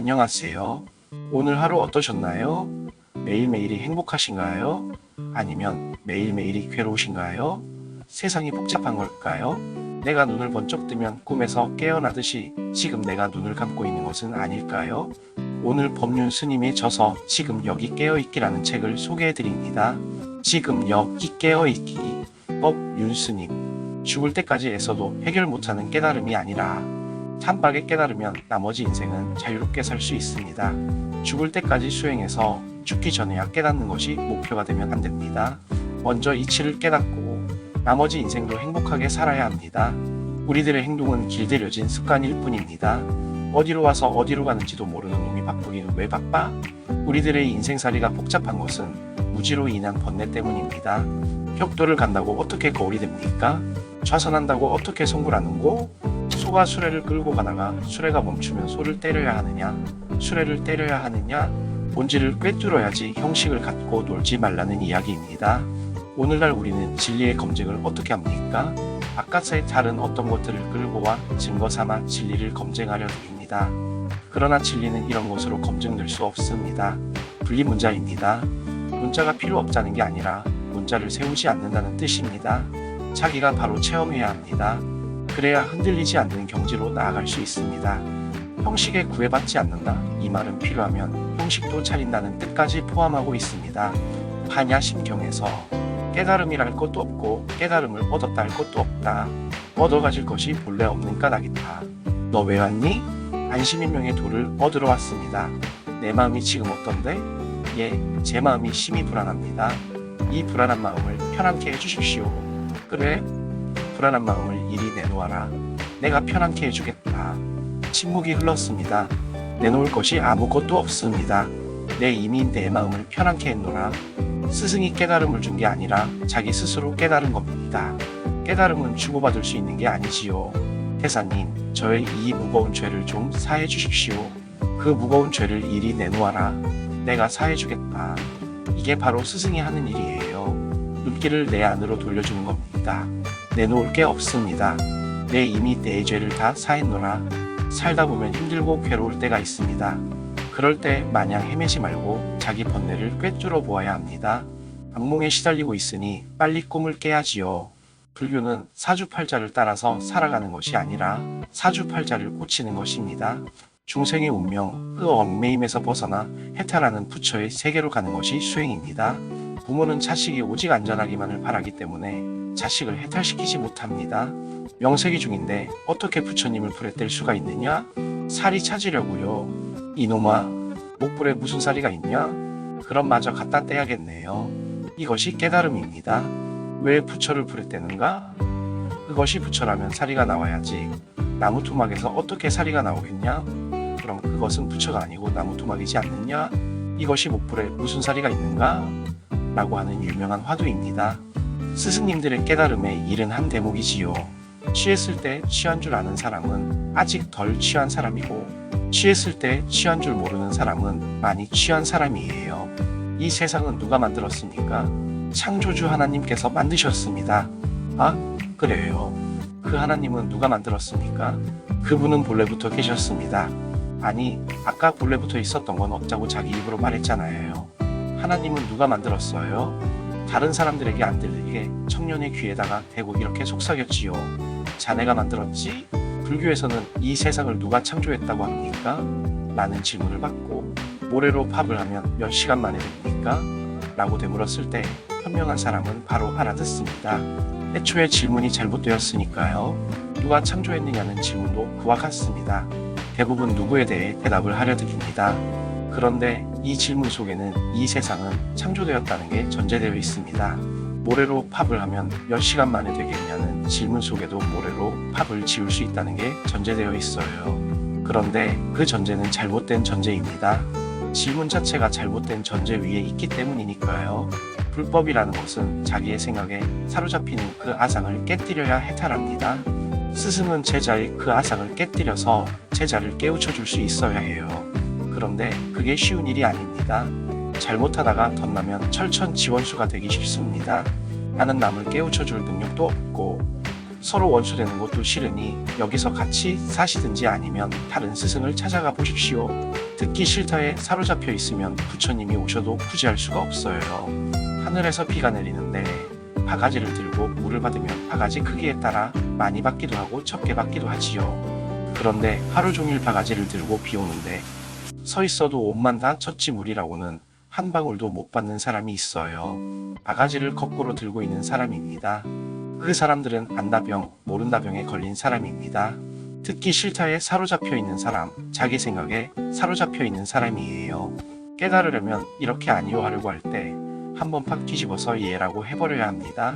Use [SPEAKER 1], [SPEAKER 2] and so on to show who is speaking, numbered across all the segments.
[SPEAKER 1] 안녕하세요. 오늘 하루 어떠셨나요? 매일매일이 행복하신가요? 아니면 매일매일이 괴로우신가요? 세상이 복잡한 걸까요? 내가 눈을 번쩍 뜨면 꿈에서 깨어나듯이 지금 내가 눈을 감고 있는 것은 아닐까요? 오늘 법륜 스님의 저서 지금 여기 깨어있기라는 책을 소개해드립니다. 지금 여기 깨어있기. 법륜 스님. 죽을 때까지 애써도 해결 못하는 깨달음이 아니라 찬박에 깨달으면 나머지 인생은 자유롭게 살 수 있습니다. 죽을 때까지 수행해서 죽기 전에야 깨닫는 것이 목표가 되면 안 됩니다. 먼저 이치를 깨닫고 나머지 인생도 행복하게 살아야 합니다. 우리들의 행동은 길들여진 습관일 뿐입니다. 어디로 와서 어디로 가는지도 모르는 놈이 바쁘기는 왜 바빠? 우리들의 인생살이가 복잡한 것은 무지로 인한 번뇌 때문입니다. 벽돌을 간다고 어떻게 거울이 됩니까? 좌선한다고 어떻게 성불하는고? 소가 수레를 끌고 가다가 수레가 멈추면 소를 때려야 하느냐? 수레를 때려야 하느냐? 본질을 꿰뚫어야지 형식을 갖고 놀지 말라는 이야기입니다. 오늘날 우리는 진리의 검증을 어떻게 합니까? 바깥의 다른 어떤 것들을 끌고 와 증거 삼아 진리를 검증하려 듭니다. 그러나 진리는 이런 것으로 검증될 수 없습니다. 분리문자입니다. 문자가 필요 없다는 게 아니라 문자를 세우지 않는다는 뜻입니다. 자기가 바로 체험해야 합니다. 그래야 흔들리지 않는 경지로 나아갈 수 있습니다. 형식에 구애받지 않는다. 이 말은 필요하면 형식도 차린다는 뜻까지 포함하고 있습니다. 반야심경에서 깨달음이랄 것도 없고 깨달음을 얻었다 할 것도 없다. 얻어가질 것이 본래 없는 까닭이다. 너 왜 왔니? 안심인명의 도를 얻으러 왔습니다. 내 마음이 지금 어떤데? 예, 제 마음이 심히 불안합니다. 이 불안한 마음을 편안케 해주십시오. 그래? 불안한 마음을 이리 내놓아라. 내가 편안케 해주겠다. 침묵이 흘렀습니다. 내놓을 것이 아무것도 없습니다. 이미 내 마음을 편안케 했노라. 스승이 깨달음을 준 게 아니라 자기 스스로 깨달은 겁니다. 깨달음은 주고받을 수 있는 게 아니지요. 태사님, 저의 이 무거운 죄를 좀 사해 주십시오. 그 무거운 죄를 이리 내놓아라. 내가 사해 주겠다. 이게 바로 스승이 하는 일이에요. 눈길을 내 안으로 돌려주는 겁니다. 내놓을 게 없습니다. 이미 내 죄를 다 사했노라. 살다 보면 힘들고 괴로울 때가 있습니다. 그럴 때 마냥 헤매지 말고 자기 번뇌를 꿰뚫어 보아야 합니다. 악몽에 시달리고 있으니 빨리 꿈을 깨야지요. 불교는 사주팔자를 따라서 살아가는 것이 아니라 사주팔자를 고치는 것입니다. 중생의 운명, 그 얽매임에서 벗어나 해탈하는 부처의 세계로 가는 것이 수행입니다. 부모는 자식이 오직 안전하기만을 바라기 때문에 자식을 해탈시키지 못합니다. 명세기 중인데 어떻게 부처님을 불에 뗄 수가 있느냐? 살이 찾으려고요. 이놈아, 목불에 무슨 살이가 있냐? 그럼 마저 갖다 떼야겠네요. 이것이 깨달음입니다. 왜 부처를 불에 떼는가? 그것이 부처라면 사리가 나와야지. 나무 토막에서 어떻게 사리가 나오겠냐? 그럼 그것은 부처가 아니고 나무 토막이지 않느냐? 이것이 목불에 무슨 사리가 있는가? 라고 하는 유명한 화두입니다. 스승님들의 깨달음의 71대목이지요. 취했을 때 취한 줄 아는 사람은 아직 덜 취한 사람이고, 취했을 때 취한 줄 모르는 사람은 많이 취한 사람이에요. 이 세상은 누가 만들었습니까? 창조주 하나님께서 만드셨습니다. 아, 그래요. 그 하나님은 누가 만들었습니까? 그분은 본래부터 계셨습니다. 아니, 아까 본래부터 있었던 건 없다고 자기 입으로 말했잖아요. 하나님은 누가 만들었어요? 다른 사람들에게 안 들리게 청년의 귀에다가 대고 이렇게 속삭였지요. 자네가 만들었지? 불교에서는 이 세상을 누가 창조했다고 합니까? 라는 질문을 받고, 모래로 팝을 하면 몇 시간 만에 됩니까? 라고 되물었을 때 현명한 사람은 바로 알아듣습니다. 애초에 질문이 잘못되었으니까요. 누가 창조했느냐는 질문도 그와 같습니다. 대부분 누구에 대해 대답을 하려 듭니다. 그런데 이 질문 속에는 이 세상은 창조되었다는 게 전제되어 있습니다. 모래로 팝을 하면 몇 시간 만에 되겠냐는 질문 속에도 모래로 팝을 지울 수 있다는 게 전제되어 있어요. 그런데 그 전제는 잘못된 전제입니다. 질문 자체가 잘못된 전제 위에 있기 때문이니까요. 불법이라는 것은 자기의 생각에 사로잡히는 그 아상을 깨뜨려야 해탈합니다. 스승은 제자의 그 아상을 깨뜨려서 제자를 깨우쳐 줄 수 있어야 해요. 그런데 그게 쉬운 일이 아닙니다. 잘못하다가 덧나면 철천지원수가 되기 쉽습니다. 나는 남을 깨우쳐줄 능력도 없고 서로 원수되는 것도 싫으니 여기서 같이 사시든지 아니면 다른 스승을 찾아가 보십시오. 듣기 싫다에 사로잡혀 있으면 부처님이 오셔도 구제할 수가 없어요. 하늘에서 비가 내리는데 바가지를 들고 물을 받으면 바가지 크기에 따라 많이 받기도 하고 적게 받기도 하지요. 그런데 하루 종일 바가지를 들고 비 오는데 서 있어도 옷만 다 젖지물이라고는 한 방울도 못 받는 사람이 있어요. 바가지를 거꾸로 들고 있는 사람입니다. 그 사람들은 안다병, 모른다병에 걸린 사람입니다. 듣기 싫다에 사로잡혀 있는 사람, 자기 생각에 사로잡혀 있는 사람이에요. 깨달으려면 이렇게 아니요 하려고 할 때 한번 팍 뒤집어서 예라고 해버려야 합니다.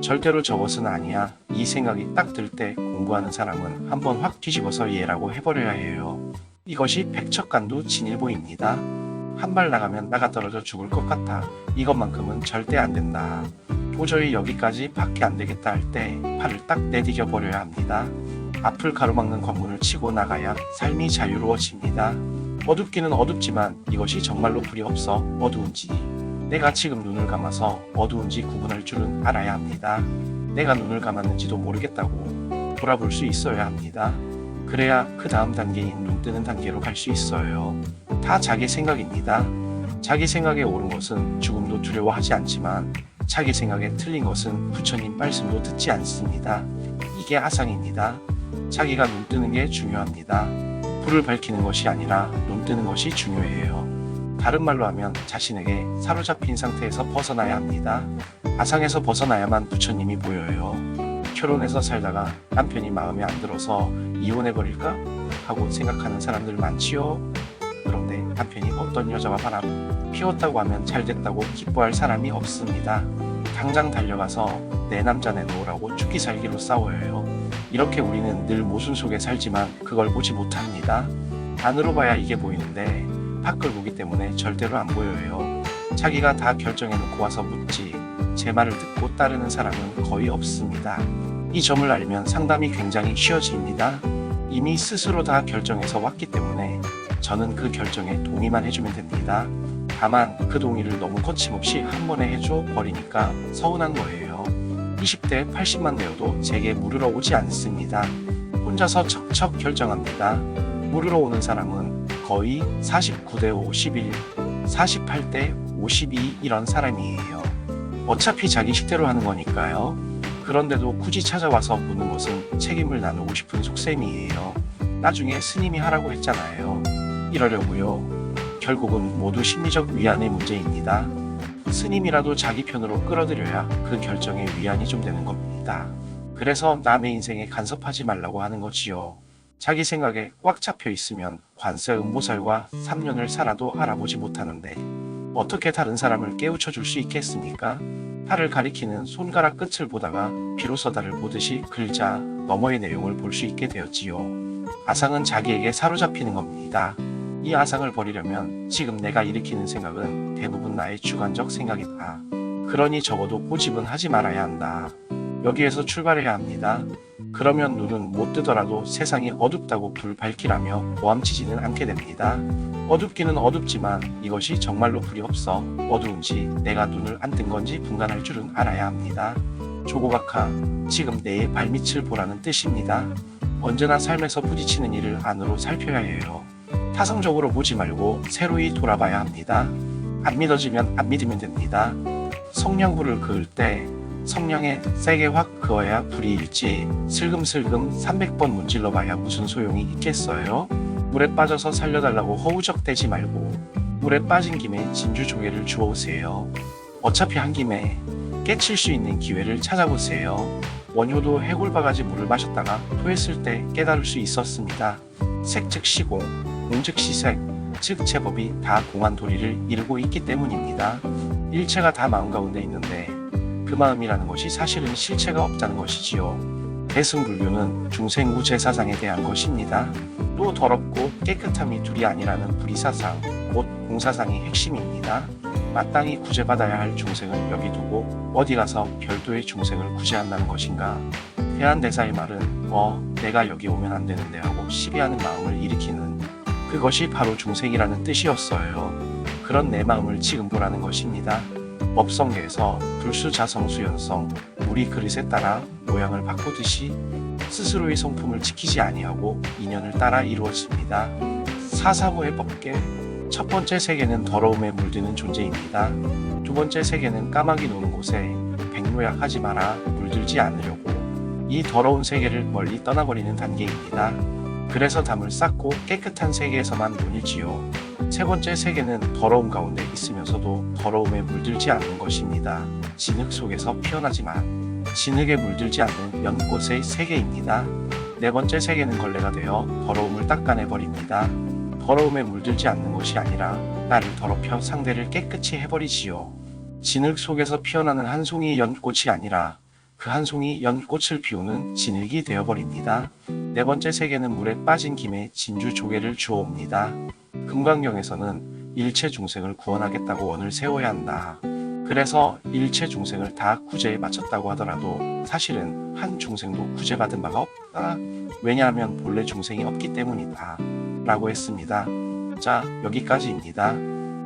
[SPEAKER 1] 절대로 저것은 아니야. 이 생각이 딱 들 때 공부하는 사람은 한번 확 뒤집어서 예라고 해버려야 해요. 이것이 백척간두 진일보입니다. 한 발 나가면 나가 떨어져 죽을 것 같아. 이것만큼은 절대 안 된다. 도저히 여기까지 밖에 안 되겠다 할 때 팔을 딱 내디뎌 버려야 합니다. 앞을 가로막는 관문을 치고 나가야 삶이 자유로워집니다. 어둡기는 어둡지만 이것이 정말로 불이 없어 어두운지 내가 지금 눈을 감아서 어두운지 구분할 줄은 알아야 합니다. 내가 눈을 감았는지도 모르겠다고 돌아볼 수 있어야 합니다. 그래야 그 다음 단계인 눈 뜨는 단계로 갈 수 있어요. 다 자기 생각입니다. 자기 생각에 옳은 것은 죽음도 두려워하지 않지만 자기 생각에 틀린 것은 부처님 말씀도 듣지 않습니다. 이게 아상입니다. 자기가 눈 뜨는 게 중요합니다. 불을 밝히는 것이 아니라 눈 뜨는 것이 중요해요. 다른 말로 하면 자신에게 사로잡힌 상태에서 벗어나야 합니다. 아상에서 벗어나야만 부처님이 보여요. 결혼해서 살다가 남편이 마음에 안 들어서 이혼해버릴까? 하고 생각하는 사람들 많지요. 그런데 남편이 어떤 여자와 바람 피웠다고 하면 잘됐다고 기뻐할 사람이 없습니다. 당장 달려가서 내 남자 내놓으라고 죽기 살기로 싸워요. 이렇게 우리는 늘 모순 속에 살지만 그걸 보지 못합니다. 안으로 봐야 이게 보이는데 밖을 보기 때문에 절대로 안 보여요. 자기가 다 결정해놓고 와서 묻지 제 말을 듣고 따르는 사람은 거의 없습니다. 이 점을 알면 상담이 굉장히 쉬워집니다. 이미 스스로 다 결정해서 왔기 때문에 저는 그 결정에 동의만 해주면 됩니다. 다만 그 동의를 너무 거침없이 한 번에 해줘 버리니까 서운한 거예요. 20대 80만 되어도 제게 물으러 오지 않습니다. 혼자서 척척 결정합니다. 물으러 오는 사람은 거의 49대 51, 48대 52 이런 사람이에요. 어차피 자기 식대로 하는 거니까요. 그런데도 굳이 찾아와서 묻는 것은 책임을 나누고 싶은 속셈이에요. 나중에 스님이 하라고 했잖아요. 이러려고요. 결국은 모두 심리적 위안의 문제입니다. 스님이라도 자기 편으로 끌어들여야 그 결정에 위안이 좀 되는 겁니다. 그래서 남의 인생에 간섭하지 말라고 하는 거지요. 자기 생각에 꽉 잡혀 있으면 관세음보살과 3년을 살아도 알아보지 못하는데 어떻게 다른 사람을 깨우쳐 줄 수 있겠습니까? 달을 가리키는 손가락 끝을 보다가 비로소 달을 보듯이 글자 너머의 내용을 볼 수 있게 되었지요. 아상은 자기에게 사로잡히는 겁니다. 이 아상을 버리려면 지금 내가 일으키는 생각은 대부분 나의 주관적 생각이다. 그러니 적어도 고집은 하지 말아야 한다. 여기에서 출발해야 합니다. 그러면 눈은 못 뜨더라도 세상이 어둡다고 불 밝히라며 모함치지는 않게 됩니다. 어둡기는 어둡지만 이것이 정말로 불이 없어 어두운지 내가 눈을 안 뜬 건지 분간할 줄은 알아야 합니다. 조고각하, 지금 내의 발밑을 보라는 뜻입니다. 언제나 삶에서 부딪히는 일을 안으로 살펴야 해요. 타성적으로 보지 말고 새로이 돌아봐야 합니다. 안 믿어지면 안 믿으면 됩니다. 성냥불을 그을 때 성냥에 세게 확 그어야 불이 일지 슬금슬금 300번 문질러 봐야 무슨 소용이 있겠어요? 물에 빠져서 살려달라고 허우적대지 말고 물에 빠진 김에 진주조개를 주워오세요. 어차피 한 김에 깨칠 수 있는 기회를 찾아보세요. 원효도 해골바가지 물을 마셨다가 토했을 때 깨달을 수 있었습니다. 색 즉 시공, 공 즉 시색, 즉 제법이 다 공한 도리를 이루고 있기 때문입니다. 일체가 다 마음 가운데 있는데 그 마음이라는 것이 사실은 실체가 없다는 것이지요. 대승불교는 중생구 제사상에 대한 것입니다. 또 더럽고 깨끗함이 둘이 아니라는 불이사상, 곧 공사상이 핵심입니다. 마땅히 구제받아야 할 중생을 여기 두고 어디 가서 별도의 중생을 구제한다는 것인가? 대한대사의 말은 내가 여기 오면 안 되는데 하고 시비하는 마음을 일으키는 그것이 바로 중생이라는 뜻이었어요. 그런 내 마음을 지금 보라는 것입니다. 법성계에서 불수자성수연성 물이 그릇에 따라 모양을 바꾸듯이 스스로의 성품을 지키지 아니하고 인연을 따라 이루어집니다. 사사고의 법계. 첫 번째 세계는 더러움에 물드는 존재입니다. 두 번째 세계는 까마귀 노는 곳에 백노약하지 마라 물들지 않으려고 이 더러운 세계를 멀리 떠나버리는 단계입니다. 그래서 담을 쌓고 깨끗한 세계에서만 논일지요. 세 번째 세계는 더러움 가운데 있으면서도 더러움에 물들지 않는 것입니다. 진흙 속에서 피어나지만 진흙에 물들지 않는 연꽃의 세계입니다. 네 번째 세계는 걸레가 되어 더러움을 닦아내버립니다. 더러움에 물들지 않는 것이 아니라 나를 더럽혀 상대를 깨끗이 해버리지요. 진흙 속에서 피어나는 한 송이 연꽃이 아니라 그 한 송이 연꽃을 피우는 진흙이 되어버립니다. 네 번째 세계는 물에 빠진 김에 진주 조개를 주옵니다. 금강경에서는 일체 중생을 구원하겠다고 원을 세워야 한다. 그래서 일체 중생을 다 구제에 마쳤다고 하더라도 사실은 한 중생도 구제받은 바가 없다. 왜냐하면 본래 중생이 없기 때문이다. 라고 했습니다. 자, 여기까지입니다.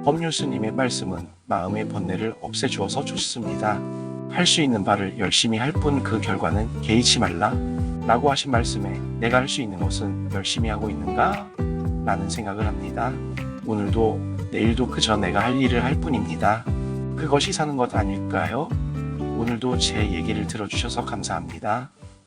[SPEAKER 1] 법률스님의 말씀은 마음의 번뇌를 없애주어서 좋습니다. 할 수 있는 바를 열심히 할 뿐 그 결과는 개의치 말라 라고 하신 말씀에 내가 할 수 있는 것은 열심히 하고 있는가? 라는 생각을 합니다. 오늘도 내일도 그저 내가 할 일을 할 뿐입니다. 그것이 사는 것 아닐까요? 오늘도 제 얘기를 들어주셔서 감사합니다.